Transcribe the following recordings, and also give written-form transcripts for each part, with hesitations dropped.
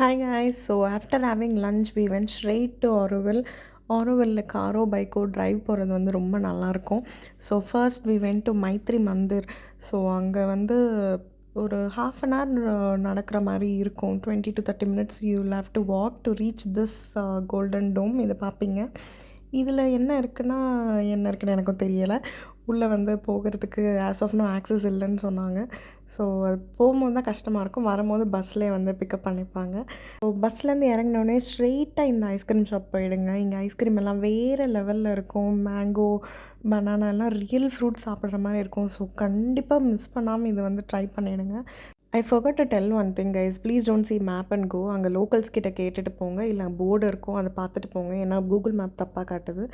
Hi guys, so after having lunch we went straight to Auroville. ஆரோவில்ல காரோ பைக்கோ drive போகிறது வந்து ரொம்ப நல்லாயிருக்கும். So first we went to Maitri Mandir. So அங்கே வந்து ஒரு ஹாஃப் அன் ஹவர் நடக்கிற மாதிரி இருக்கும். 20 to 30 minutes you will have to walk to reach this golden dome. இதை பார்ப்பீங்க. இதில் என்ன இருக்குன்னு எனக்கும் தெரியலை. உள்ளே வந்து போகிறதுக்கு ஆஸ் ஆஃப் நோ ஆக்சஸ் இல்லைன்னு சொன்னாங்க. ஸோ அது போகும்போது தான் கஷ்டமாக இருக்கும். வரும்போது பஸ்லேயே வந்து பிக்கப் பண்ணிப்பாங்க. ஸோ பஸ்லேருந்து இறங்கினோடனே ஸ்ட்ரெயிட்டாக இந்த ஐஸ்கிரீம் ஷாப் போயிடுங்க. இங்கே ஐஸ்கிரீம் எல்லாம் வேறு லெவலில் இருக்கும். மேங்கோ, பனானா எல்லாம் ரியல் ஃப்ரூட் சாப்பிட்ற மாதிரி இருக்கும். ஸோ கண்டிப்பாக மிஸ் பண்ணாமல் இது வந்து ட்ரை பண்ணிவிடுங்க. I forgot to tell one thing guys, please don't see map and go. அங்கே லோக்கல்ஸ் கிட்ட கேட்டுட்டு போங்க, இல்லை போர்டு இருக்கும் அதை பார்த்துட்டு போங்க. ஏன்னா கூகுள் மேப் தப்பாக காட்டுது.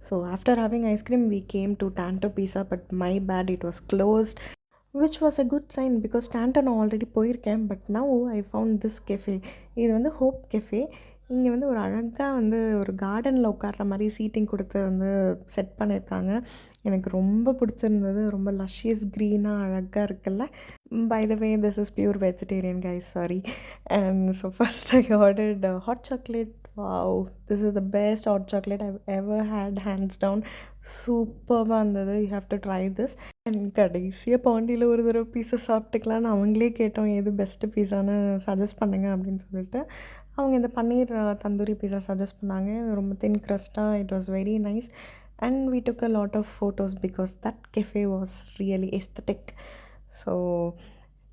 So after having ice cream we came to Tanto Pizza, but my bad, it was closed, which was a good sign because Tanto நான் ஆல்ரெடி போயிருக்கேன். But now I found this cafe. இது வந்து hope cafe. இங்கே வந்து ஒரு அழகாக வந்து ஒரு கார்டனில் உட்கார்ற மாதிரி சீட்டிங் கொடுத்து வந்து செட் பண்ணியிருக்காங்க. எனக்கு ரொம்ப பிடிச்சிருந்தது. ரொம்ப லஷ்ஷியஸ் க்ரீனாக அழகாக இருக்குல்ல. By the way this is pure vegetarian guys, sorry. And so first I ordered hot chocolate. Wow, this is the best hot chocolate I've ever had, hands down. சூப்பராக இருந்தது. You have to try this. And கடைசியாக பாண்டியில் ஒரு தடவை பீஸா சாப்பிட்டுக்கலான்னு அவங்களே கேட்டோம், எது best பீஸான்னு suggest பண்ணுங்க அப்படின்னு சொல்லிட்டு. அவங்க இந்த பன்னீர் தந்தூரி பீஸா சஜஸ்ட் பண்ணாங்க. ரொம்ப தின் க்ரஸ்ட்டாக, it was very nice. And we took a lot of photos because that cafe was really aesthetic. So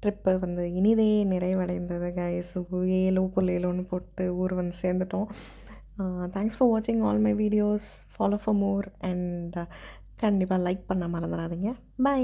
trip வந்து இனிதே நிறைவடைந்தது கைஸ். 7.7ன்னு போட்டு ஊர் வந்து சேர்ந்துட்டோம். தேங்க்ஸ் ஃபார் வாட்சிங் all my videos. Follow for more and கண்டிப்பாக லைக் பண்ண மறந்துடாதீங்க. பை.